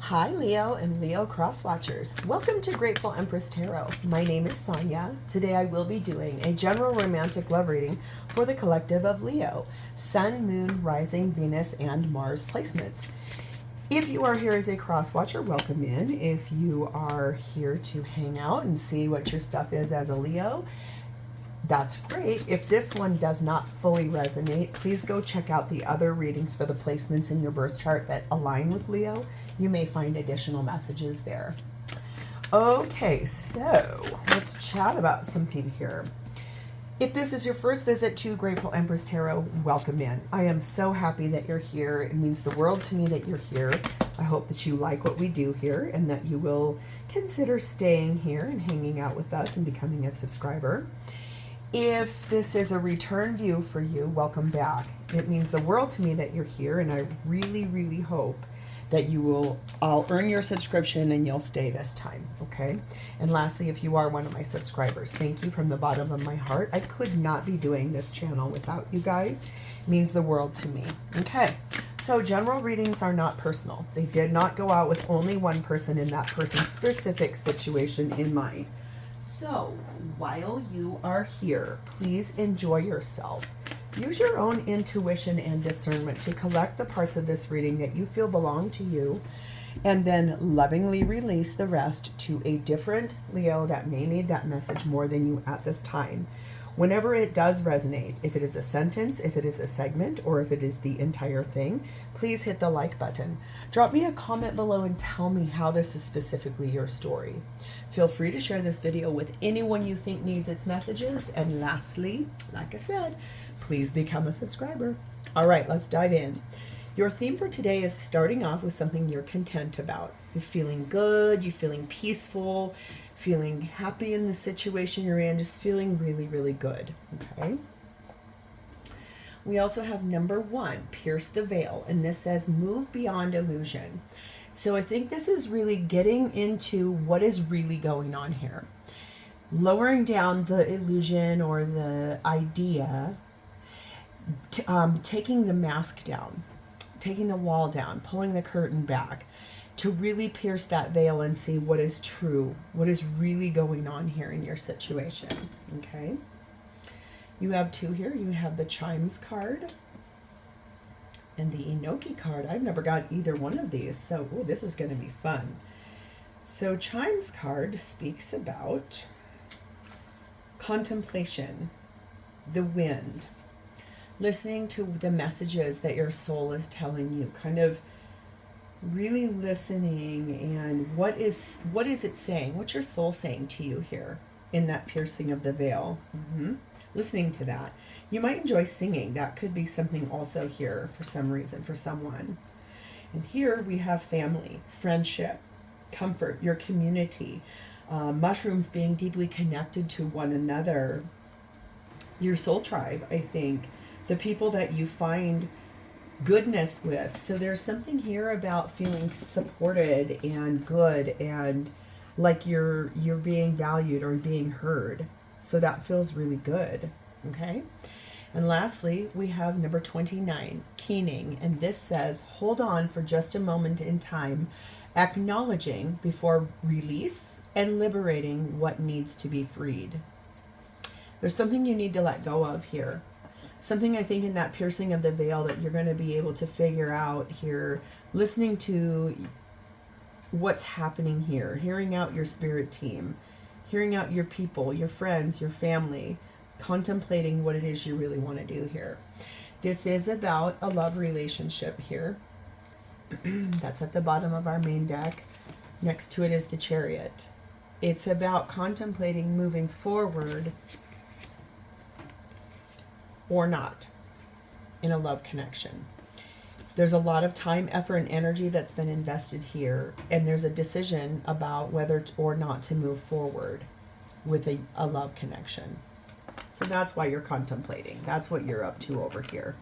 Hi Leo and Leo cross watchers. Welcome to Grateful Empress Tarot. My name is Sonia. Today I will be doing a general romantic love reading for the collective of Leo, Sun, Moon, Rising, Venus, and Mars placements. If you are here as a cross watcher, welcome in. If you are here to hang out and see what your stuff is as a Leo, that's great. If this one does not fully resonate, please go check out the other readings for the placements in your birth chart that align with Leo. You may find additional messages there. Okay, so let's chat about something here. If this is your first visit to Grateful Empress Tarot, welcome in. I am so happy that you're here. It means the world to me that you're here. I hope that you like what we do here and that you will consider staying here and hanging out with us and becoming a subscriber. If this is a return view for you, welcome back. It means the world to me that you're here, and I really, really hope that I'll earn your subscription and you'll stay this time, okay? And lastly, if you are one of my subscribers, thank you from the bottom of my heart. I could not be doing this channel without you guys. It means the world to me. Okay, so general readings are not personal. They did not go out with only one person in that person's specific situation in mind. So, while you are here, please enjoy yourself. Use your own intuition and discernment to collect the parts of this reading that you feel belong to you, and then lovingly release the rest to a different Leo that may need that message more than you at this time. Whenever it does resonate, if it is a sentence, if it is a segment, or if it is the entire thing, please hit the like button. Drop me a comment below and tell me how this is specifically your story. Feel free to share this video with anyone you think needs its messages. And lastly, like I said, please become a subscriber. All right, let's dive in. Your theme for today is starting off with something you're content about. You're feeling good, you're feeling peaceful, feeling happy in the situation you're in, just feeling really, really good, okay? We also have number 1, pierce the veil, and this says move beyond illusion. So I think this is really getting into what is really going on here. Lowering down the illusion or the idea, taking the mask down, taking the wall down, pulling the curtain back, to really pierce that veil and see what is true, what is really going on here in your situation, okay? You have 2 here. You have the Chimes card and the Enoki card. I've never got either one of these, so this is going to be fun. So Chimes card speaks about contemplation, the wind, listening to the messages that your soul is telling you, kind of really listening, and what is it saying? What's your soul saying to you here in that piercing of the veil? Listening to that. You might enjoy singing. That could be something also here for some reason, for someone. And here we have family, friendship, comfort, your community, mushrooms being deeply connected to one another, your soul tribe, I think, the people that you find goodness with. So there's something here about feeling supported and good and like you're being valued or being heard. So that feels really good, okay? And lastly, we have number 29, keening, and this says hold on for just a moment in time, acknowledging before release and liberating what needs to be freed. There's something you need to let go of here. Something I think in that piercing of the veil that you're going to be able to figure out here, listening to what's happening here, hearing out your spirit team, hearing out your people, your friends, your family, contemplating what it is you really want to do here. This is about a love relationship here. That's at the bottom of our main deck. Next to it is the Chariot. It's about contemplating moving forward or not in a love connection. There's a lot of time, effort, and energy that's been invested here, and there's a decision about whether or not to move forward with a love connection. So that's why you're contemplating. That's what you're up to over here.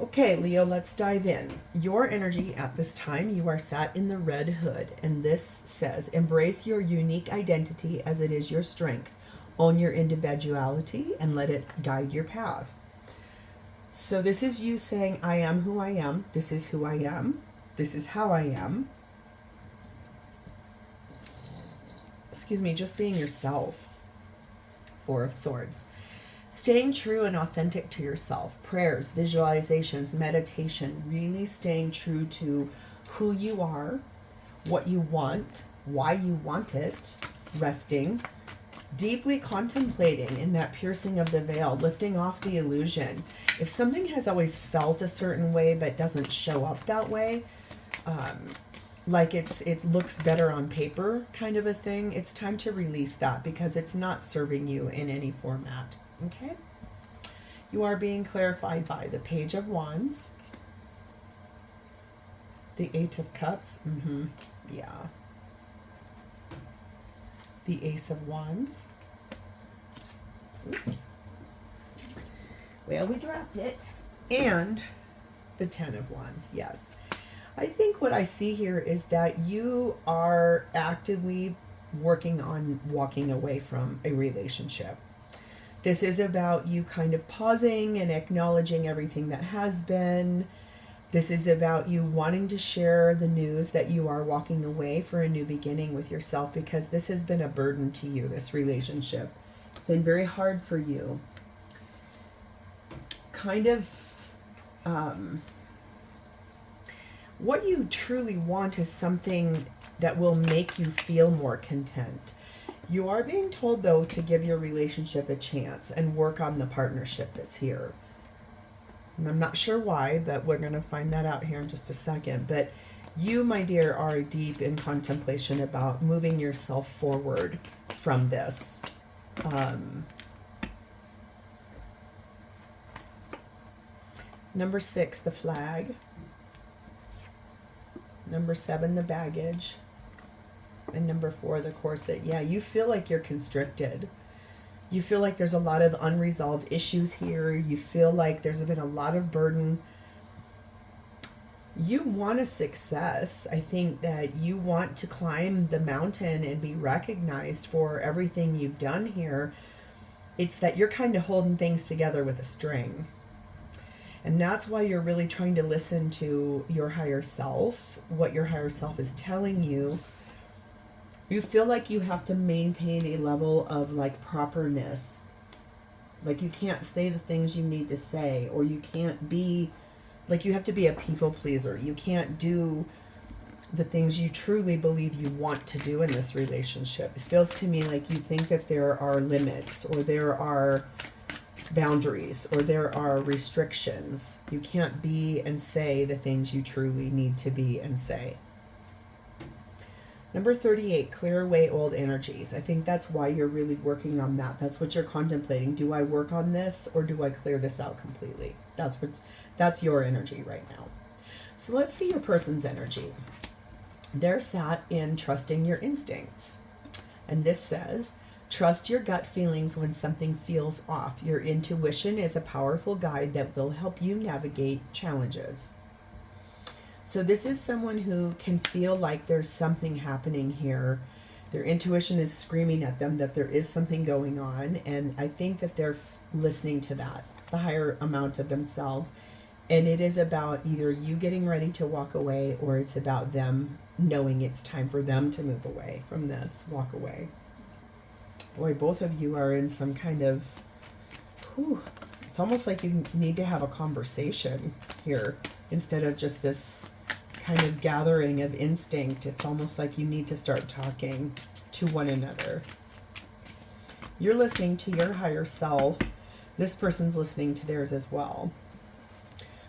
Okay, Leo, let's dive in. Your energy at this time, you are sat in the red hood, and this says, embrace your unique identity as it is your strength. Own your individuality and let it guide your path. So this is you saying, I am who I am. This is who I am. This is how I am. excuse me, just being yourself. Four of Swords. Staying true and authentic to yourself. Prayers, visualizations, meditation. Really staying true to who you are, what you want, why you want it. Resting. Deeply contemplating in that piercing of the veil, lifting off the illusion. If something has always felt a certain way but doesn't show up that way, like it looks better on paper kind of a thing, it's time to release that because it's not serving you in any format. Okay? You are being clarified by the Page of Wands, the Eight of Cups, yeah, the Ace of Wands. Oops. Well, we dropped it. And the Ten of Wands, yes. I think what I see here is that you are actively working on walking away from a relationship. This is about you kind of pausing and acknowledging everything that has been. This is about you wanting to share the news that you are walking away for a new beginning with yourself, because this has been a burden to you, this relationship. It's been very hard for you. Kind of, what you truly want is something that will make you feel more content. You are being told, though, to give your relationship a chance and work on the partnership that's here. And I'm not sure why, but we're going to find that out here in just a second. But you, my dear, are deep in contemplation about moving yourself forward from this. Number 6, the flag. Number 7, the baggage. And number 4, the corset. Yeah, you feel like you're constricted. You feel like there's a lot of unresolved issues here. You feel like there's been a lot of burden. You want a success. I think that you want to climb the mountain and be recognized for everything you've done here. It's that you're kind of holding things together with a string. And that's why you're really trying to listen to your higher self, what your higher self is telling you. You feel like you have to maintain a level of like properness. Like you can't say the things you need to say, or you can't be, like you have to be a people pleaser. You can't do the things you truly believe you want to do in this relationship. It feels to me like you think that there are limits, or there are boundaries, or there are restrictions. You can't be and say the things you truly need to be and say. Number 38, clear away old energies. I think that's why you're really working on that. That's what you're contemplating. Do I work on this, or do I clear this out completely? That's your energy right now. So let's see your person's energy. They're sat in trusting your instincts. And this says, trust your gut feelings when something feels off. Your intuition is a powerful guide that will help you navigate challenges. So this is someone who can feel like there's something happening here. Their intuition is screaming at them that there is something going on. And I think that they're listening to that, the higher amount of themselves. And it is about either you getting ready to walk away, or it's about them knowing it's time for them to move away from this, walk away. Boy, both of you are in some kind of, it's almost like you need to have a conversation here instead of just this kind of gathering of instinct. It's almost like you need to start talking to one another. You're listening to your higher self. This person's listening to theirs as well.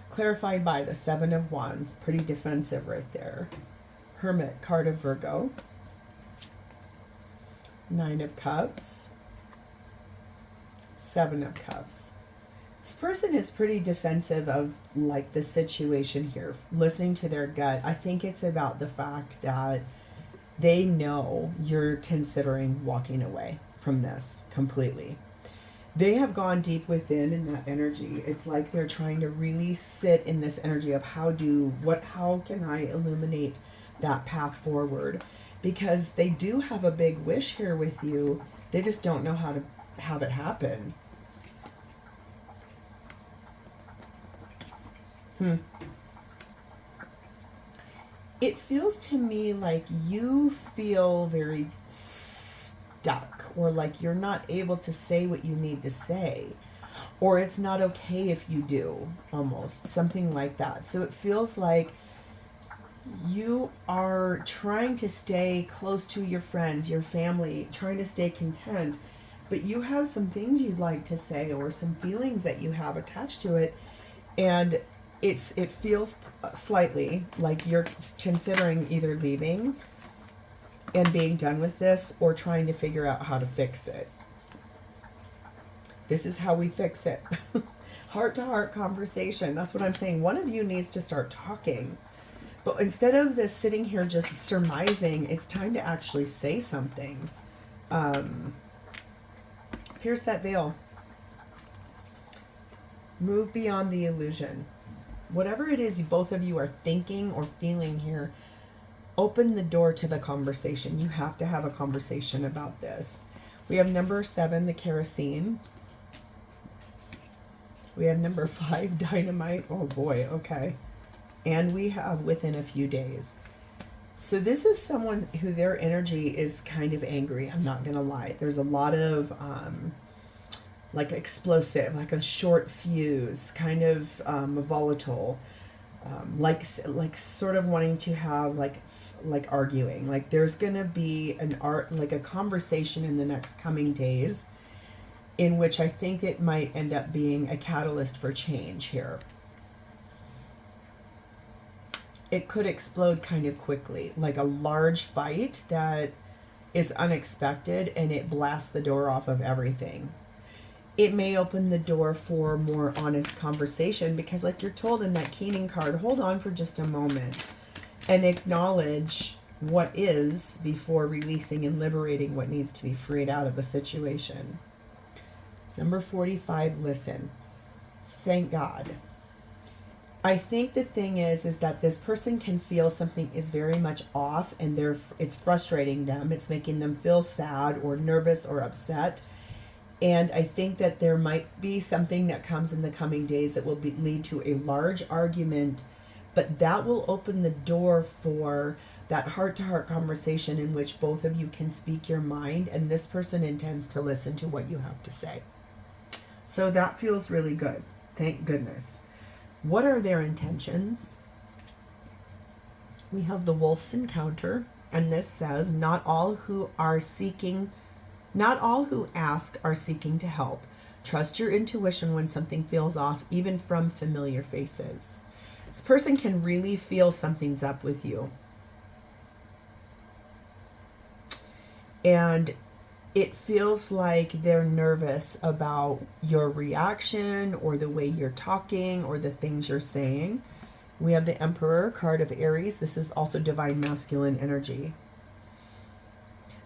Clarified by the Seven of Wands. Pretty defensive right there. Hermit, card of Virgo. Nine of Cups. Seven of Cups. This person is pretty defensive of like the situation here, listening to their gut. I think it's about the fact that they know you're considering walking away from this completely. They have gone deep within in that energy. It's like they're trying to really sit in this energy of how can I illuminate that path forward? Because they do have a big wish here with you. They just don't know how to have it happen. It feels to me like you feel very stuck, or like you're not able to say what you need to say, or it's not okay if you do, almost something like that. So it feels like you are trying to stay close to your friends, your family, trying to stay content, but you have some things you'd like to say or some feelings that you have attached to it, and it feels slightly like you're considering either leaving and being done with this or trying to figure out how to fix it. This is how we fix it. Heart-to-heart conversation. That's what I'm saying. One of you needs to start talking. But instead of this sitting here just surmising, it's time to actually say something. Pierce that veil. Move beyond the illusion. Whatever it is both of you are thinking or feeling here, open the door to the conversation. You have to have a conversation about this. We have number 7, the kerosene. We have number 5, dynamite. Oh boy, okay. And we have within a few days. So this is someone who their energy is kind of angry. I'm not going to lie. There's a lot of like explosive, like a short fuse, kind of volatile, like sort of wanting to have like arguing. Like there's going to be like a conversation in the next coming days in which I think it might end up being a catalyst for change here. It could explode kind of quickly, like a large fight that is unexpected, and it blasts the door off of everything. It may open the door for more honest conversation because, like you're told in that Keening card, hold on for just a moment and acknowledge what is before releasing and liberating what needs to be freed out of the situation. Number 45, listen. Thank God. I think the thing is that this person can feel something is very much off, and it's frustrating them. It's making them feel sad or nervous or upset. And I think that there might be something that comes in the coming days that will lead to a large argument, but that will open the door for that heart-to-heart conversation in which both of you can speak your mind, and this person intends to listen to what you have to say. So that feels really good. Thank goodness. What are their intentions? We have the Wolf's Encounter, and this says, not all who ask are seeking to help. Trust your intuition when something feels off, even from familiar faces. This person can really feel something's up with you. And it feels like they're nervous about your reaction or the way you're talking or the things you're saying. We have the Emperor, card of Aries. This is also divine masculine energy.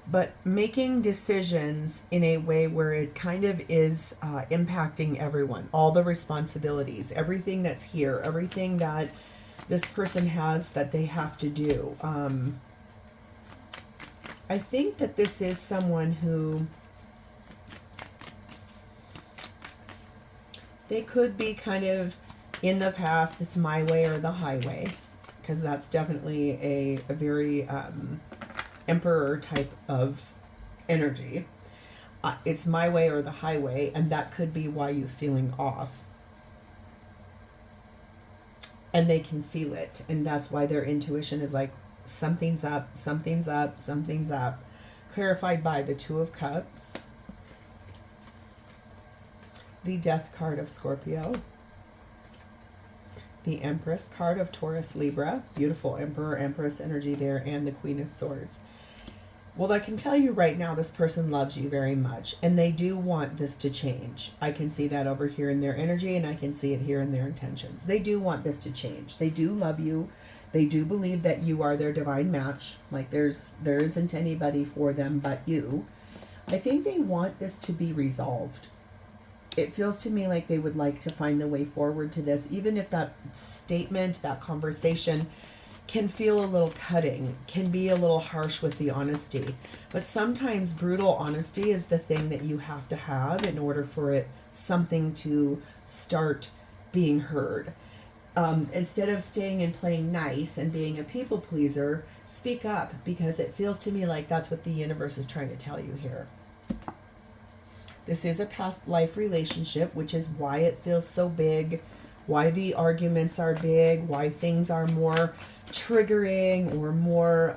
But making decisions in a way where it kind of is impacting everyone, all the responsibilities, everything that's here, everything that this person has that they have to do. I think that this is someone who they could be kind of in the past, it's my way or the highway, because that's definitely a very emperor type of energy. It's my way or the highway, and that could be why you're feeling off. And they can feel it, and that's why their intuition is like, something's up, something's up, something's up. Clarified by the Two of Cups, the Death card of Scorpio, the Empress card of Taurus, Libra, beautiful Emperor, Empress energy there, and the Queen of Swords. Well, I can tell you right now, this person loves you very much, and they do want this to change. I can see that over here in their energy, and I can see it here in their intentions. They do want this to change. They do love you. They do believe that you are their divine match. Like there isn't anybody for them but you. I think they want this to be resolved. It feels to me like they would like to find the way forward to this, even if that statement, that conversation can feel a little cutting, can be a little harsh with the honesty. But sometimes brutal honesty is the thing that you have to have in order for something to start being heard. Instead of staying and playing nice and being a people pleaser, speak up, because it feels to me like that's what the universe is trying to tell you here. This is a past life relationship, which is why it feels so big, why the arguments are big, why things are more triggering or more,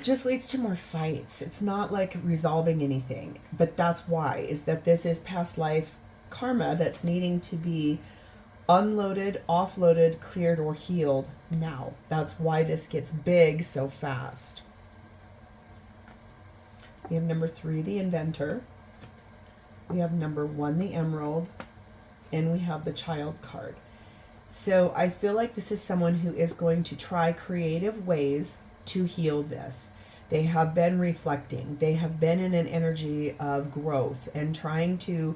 just leads to more fights. It's not like resolving anything, but that's why, is that this is past life karma that's needing to be unloaded, offloaded, cleared, or healed now. That's why this gets big so fast. We have number 3, the inventor. We have number 1, the emerald. And we have the child card. So I feel like this is someone who is going to try creative ways to heal this. They have been reflecting. They have been in an energy of growth and trying to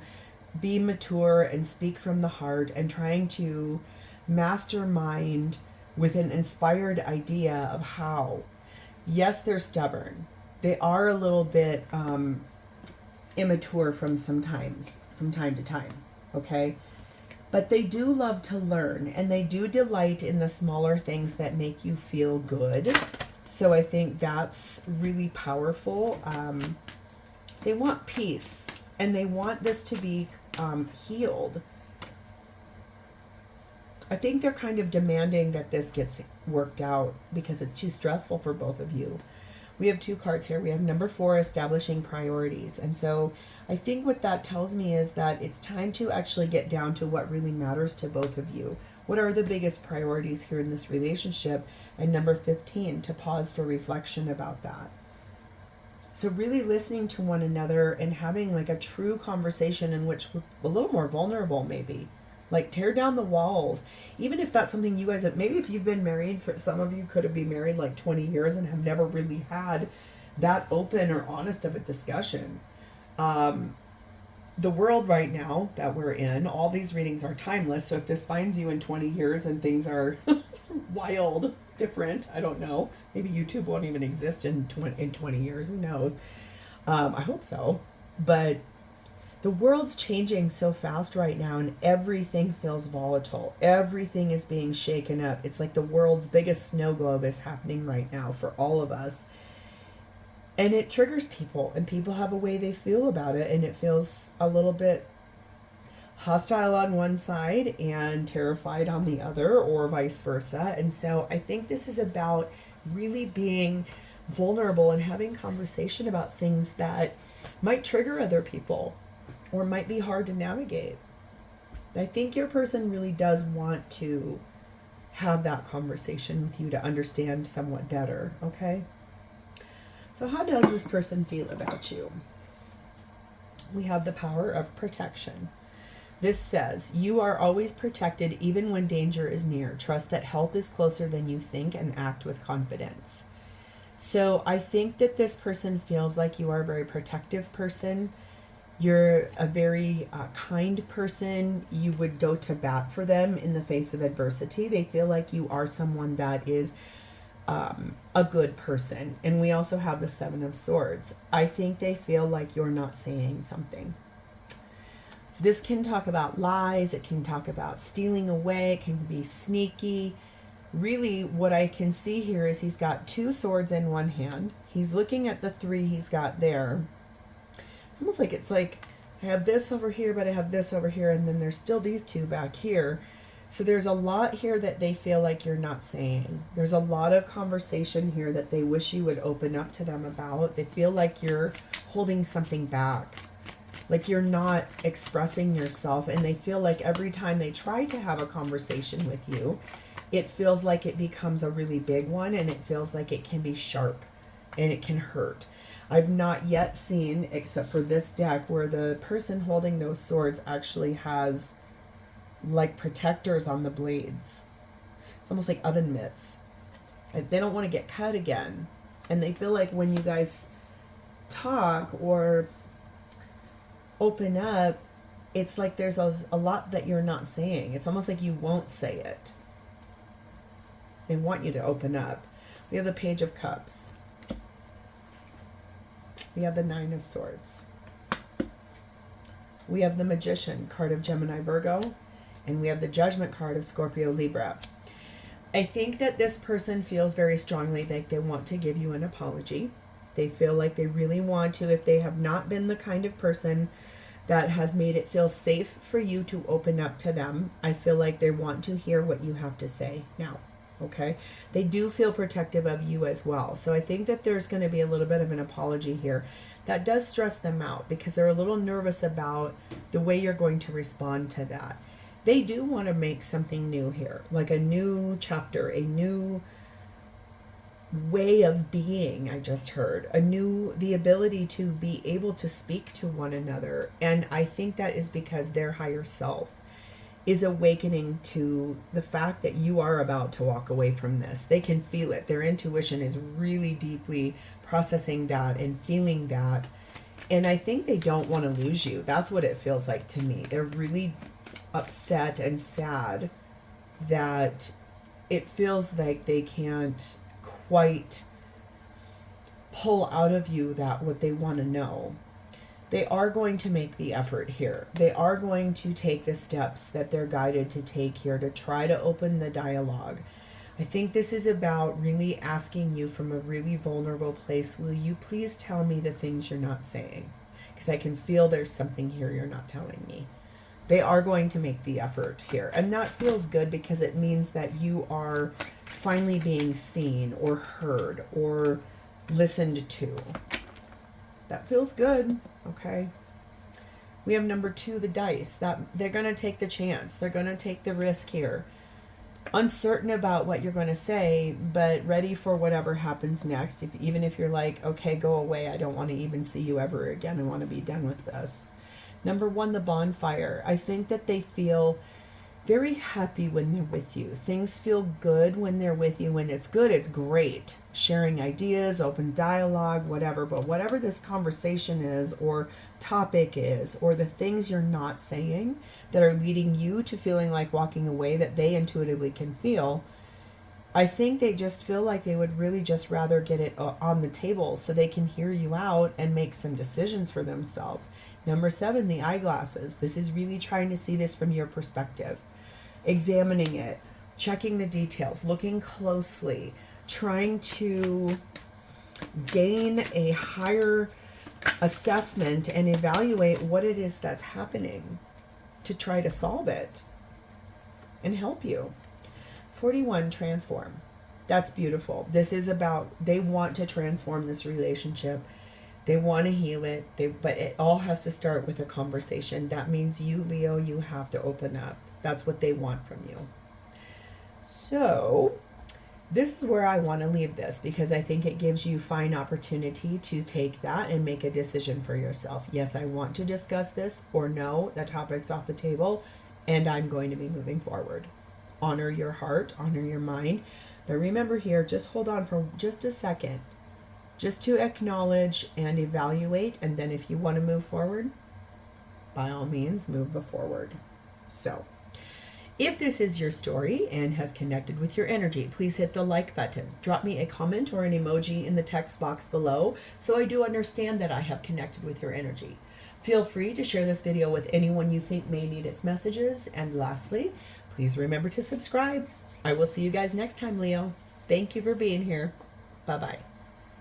be mature and speak from the heart and trying to mastermind with an inspired idea of how. Yes, they're stubborn. They are a little bit immature from time to time, okay? But they do love to learn, and they do delight in the smaller things that make you feel good. So I think that's really powerful. They want peace, and they want this to be healed. I think they're kind of demanding that this gets worked out because it's too stressful for both of you. We have 2 cards here. We have number 4, establishing priorities. And so I think what that tells me is that it's time to actually get down to what really matters to both of you. What are the biggest priorities here in this relationship? And number 15, to pause for reflection about that. So really listening to one another and having like a true conversation in which we're a little more vulnerable, maybe. Like tear down the walls. Even if that's something you guys have, maybe if you've been married, for some of you could have been married like 20 years and have never really had that open or honest of a discussion. The world right now that we're in, all these readings are timeless. So if this finds you in 20 years and things are wild, different, I don't know. Maybe YouTube won't even exist in 20 years. Who knows? I hope so. But the world's changing so fast right now, and everything feels volatile. Everything is being shaken up. It's like the world's biggest snow globe is happening right now for all of us. And it triggers people, and people have a way they feel about it, and it feels a little bit hostile on one side and terrified on the other, or vice versa. And so I think this is about really being vulnerable and having conversation about things that might trigger other people or might be hard to navigate. I think your person really does want to have that conversation with you to understand somewhat better, okay? So how does this person feel about you? We have the power of protection. This says, you are always protected even when danger is near. Trust that help is closer than you think and act with confidence. So I think that this person feels like you are a very protective person. You're a very kind person. You would go to bat for them in the face of adversity. They feel like you are someone that is a good person. And we also have the 7 of Swords. I think they feel like you're not saying something. This can talk about lies. It can talk about stealing away. It can be sneaky. Really, what I can see here is he's got 2 swords in one hand. He's looking at the 3 he's got there. It's almost like I have this over here, but I have this over here, and then there's still these 2 back here. So there's a lot here that they feel like you're not saying. There's a lot of conversation here that they wish you would open up to them about. They feel like you're holding something back, like you're not expressing yourself, and they feel like every time they try to have a conversation with you, it feels like it becomes a really big one, and it feels like it can be sharp and it can hurt. I've not yet seen, except for this deck, where the person holding those swords actually has like protectors on the blades. It's almost like oven mitts. They don't want to get cut again. And they feel like when you guys talk or open up, it's like there's a lot that you're not saying. It's almost like you won't say it. They want you to open up. We have the Page of Cups. We have the 9 of Swords. We have the Magician card of Gemini, Virgo, and we have the Judgment card of Scorpio, Libra. I think that this person feels very strongly like they want to give you an apology. They feel like they really want to, if they have not been the kind of person that has made it feel safe for you to open up to them. I feel like they want to hear what you have to say now. Okay, they do feel protective of you as well. So I think that there's going to be a little bit of an apology here. That does stress them out because they're a little nervous about the way you're going to respond to that. They do want to make something new here, like a new chapter, a new way of being. I just heard the ability to be able to speak to one another. And I think that is because their higher self is awakening to the fact that you are about to walk away from this. They can feel it. Their intuition is really deeply processing that and feeling that. And I think they don't want to lose you. That's what it feels like to me. They're really upset and sad that it feels like they can't quite pull out of you that what they want to know. They are going to make the effort here. They are going to take the steps that they're guided to take here to try to open the dialogue. I think this is about really asking you from a really vulnerable place, will you please tell me the things you're not saying? Because I can feel there's something here you're not telling me. They are going to make the effort here. And that feels good because it means that you are finally being seen or heard or listened to. That feels good. Okay. We have number 2, the dice. That they're going to take the chance. They're going to take the risk here. Uncertain about what you're going to say, but ready for whatever happens next. Even if you're like, okay, go away. I don't want to even see you ever again. I want to be done with this. Number 1, the bonfire. I think that they feel very happy when they're with you. Things feel good when they're with you. When it's good, it's great. Sharing ideas, open dialogue, whatever. But whatever this conversation is or topic is, or the things you're not saying that are leading you to feeling like walking away that they intuitively can feel, I think they just feel like they would really just rather get it on the table so they can hear you out and make some decisions for themselves. Number 7, the eyeglasses. This is really trying to see this from your perspective. Examining it, checking the details, looking closely, trying to gain a higher assessment and evaluate what it is that's happening to try to solve it and help you. 41, transform. That's beautiful. This is about, they want to transform this relationship. They want to heal it. But it all has to start with a conversation. That means you, Leo, you have to open up. That's what they want from you. So this is where I want to leave this because I think it gives you fine opportunity to take that and make a decision for yourself. Yes, I want to discuss this, or no, that topic's off the table and I'm going to be moving forward. Honor your heart, honor your mind. But remember here, just hold on for just a second, just to acknowledge and evaluate. And then if you want to move forward, by all means, move forward. So if this is your story and has connected with your energy, please hit the like button. Drop me a comment or an emoji in the text box below so I do understand that I have connected with your energy. Feel free to share this video with anyone you think may need its messages. And lastly, please remember to subscribe. I will see you guys next time, Leo. Thank you for being here. Bye-bye.